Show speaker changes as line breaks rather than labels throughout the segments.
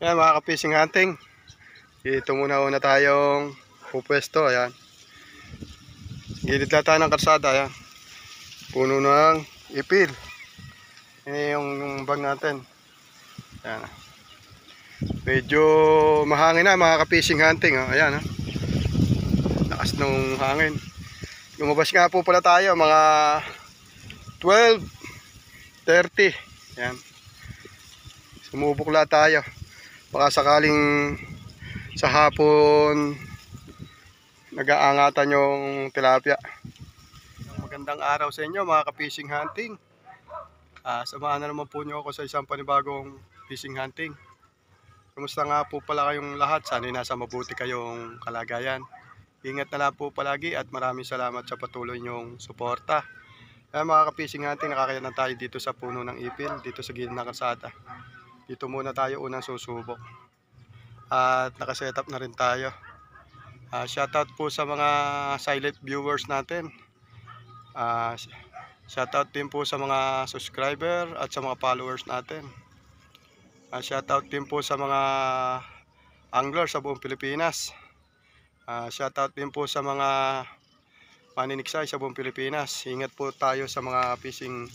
Ayan mga ka-fishing hunting, dito muna tayong pupwesto. Ayan, gilid lang tayo ng karsada. Ayan, puno ng ipil. Yan yung bag natin. Ayan, medyo mahangin na mga ka-fishing hunting. Ayan, lakas ng hangin. Lumabas nga po pala tayo mga 12:30. Ayan, sumubukla tayo. Baka sakaling sa hapon nag-aangatan yung tilapia. Magandang araw sa inyo mga ka-fishing hunting. Samahan na naman po nyo ako sa isang panibagong fishing hunting. Kumusta nga po pala kayong lahat? Sana'y nasa mabuti kayong kalagayan. Ingat na lang po palagi at maraming salamat sa patuloy nyong suporta. Mga ka-fishing hunting, nakakaya na tayo dito sa puno ng ipil, dito sa gilid ng kalsada. Dito muna tayo unang susubok. At nakasetup na rin tayo. Shoutout po sa mga silent viewers natin. Shoutout din po sa mga subscriber at sa mga followers natin. Shoutout din po sa mga anglers sa buong Pilipinas. Shoutout din po sa mga maniniksay sa buong Pilipinas. Ingat po tayo sa mga fishing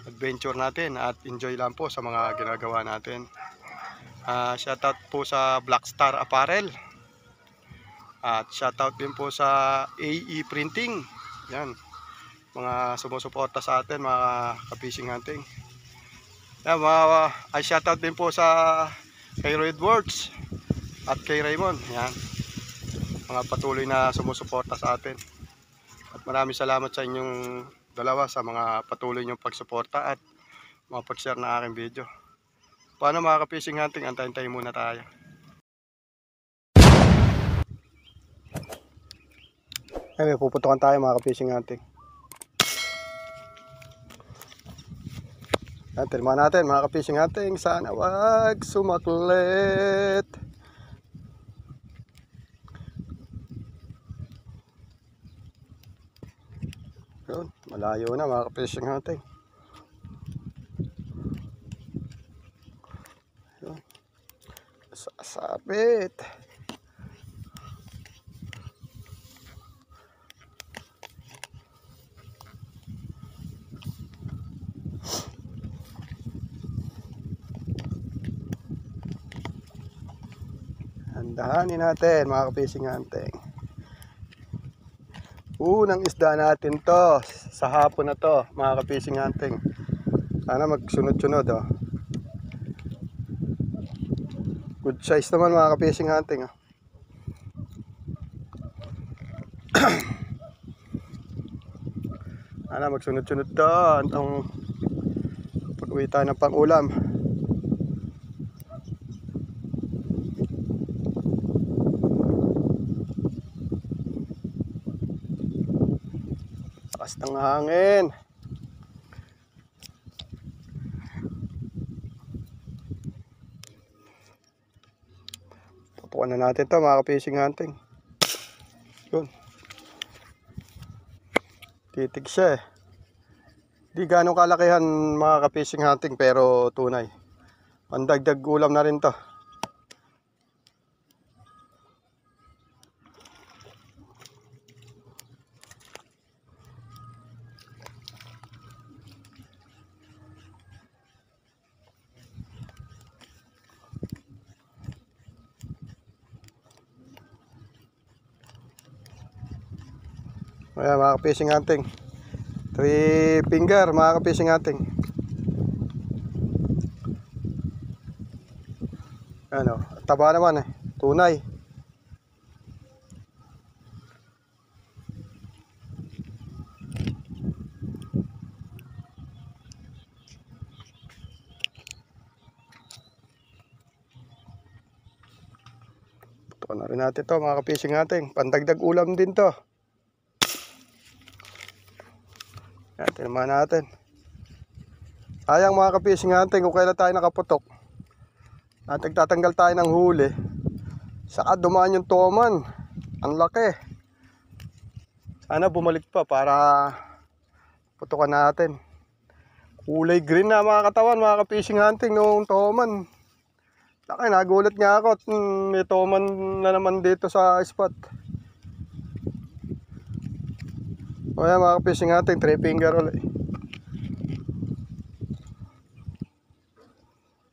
adventure natin at enjoy lang po sa mga ginagawa natin. Shoutout po sa Black Star Apparel. At shoutout din po sa AE Printing. Yan, mga sumusuporta sa atin mga ka-fishing hunting. Yan, shoutout din po sa kay Redwords at kay Raymond. Yan, mga patuloy na sumusuporta sa atin. At maraming salamat sa inyong dalawa sa mga patuloy nyong pagsuporta at mga pag-share na aking video. Paano mga ka-fishing hunting, antayin muna tayo. Ay, may puputukan tayo mga ka-fishing hunting. Yan, tilmahan natin mga ka-fishing hunting. Sana wag sumaklit. Yun, malayo na mga ka-fishing hunting. Yun, sasabit. Handahanin natin mga ka-fishing hunting. Unang isda natin to sa hapon na to mga ka-fishing hunting. Sana magsunod-sunod Good size naman mga ka-fishing hunting Sana magsunod-sunod to hanggang pag-uwi tayo ng pang-ulam. Lakas ng hangin. Tutukan na natin to mga ka-fishing hunting. Yun, titig siya di ganong kalakihan mga ka-fishing hunting, pero tunay pandagdag ulam na rin to. Ayan mga ka-fishing hunting, 3 finger mga ka-fishing hunting. Ano, taba naman tunay. Ito na rin natin to mga ka-fishing hunting, pandagdag ulam din to. Yan, tinamahan natin. Sayang mga ka-fishing hunting kung kailan tayo nakaputok at nagtatanggal tayo ng huli, saka dumaan yung toman. Ang laki. Sana bumalik pa para putukan natin. Kulay green na mga katawan mga ka-fishing hunting noong toman. Laki, nagulat nga ako at may toman na naman dito sa spot. O yan mga ka-fishing hunting, 3 finger ulit.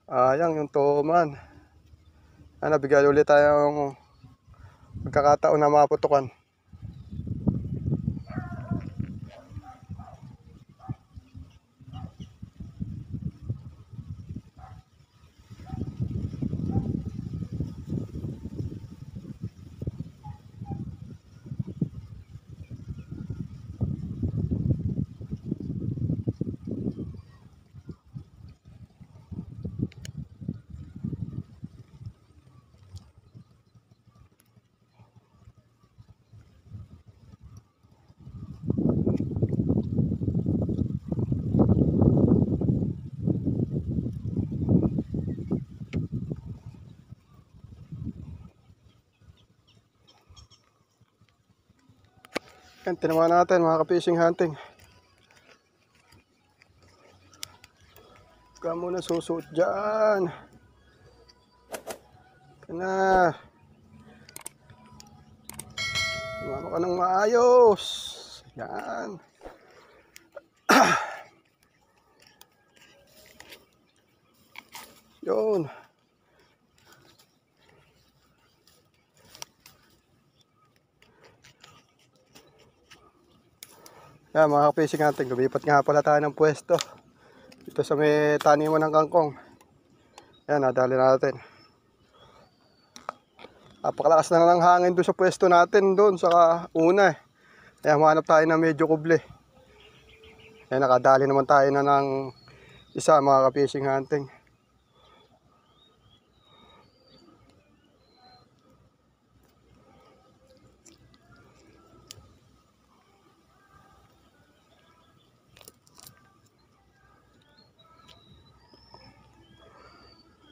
Ayan yung toman. Nabigyan ulit tayong magkakataon na maputukan. Yan, tinawa natin mga ka-fishing hunting. Huwag ka muna susuot dyan. Kana. Tumama ka ng maayos. Yan. Yun. Yan mga ka-fishing hunting, lumipat nga pala tayo ng pwesto dito sa may taniman ng kangkong. Yan, nadali natin. Napakalakas na ng hangin doon sa pwesto natin doon sa una. Kaya mahanap tayo na medyo kuble. Yan, nakadali naman tayo na ng isa mga ka-fishing hunting.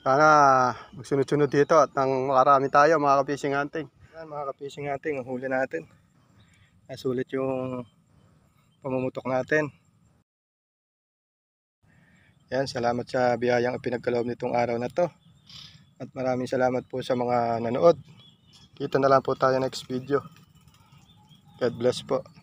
Sana magsunod-sunod dito at nang makarami tayo mga ka-fishing hunting. Yan mga ka-fishing hunting, ang huli natin. Sulit yung pamumutok natin. Yan, salamat sa biyayang ipinagkaloob nitong araw na to. At maraming salamat po sa mga nanood. Kita na lang po tayo next video. God bless po.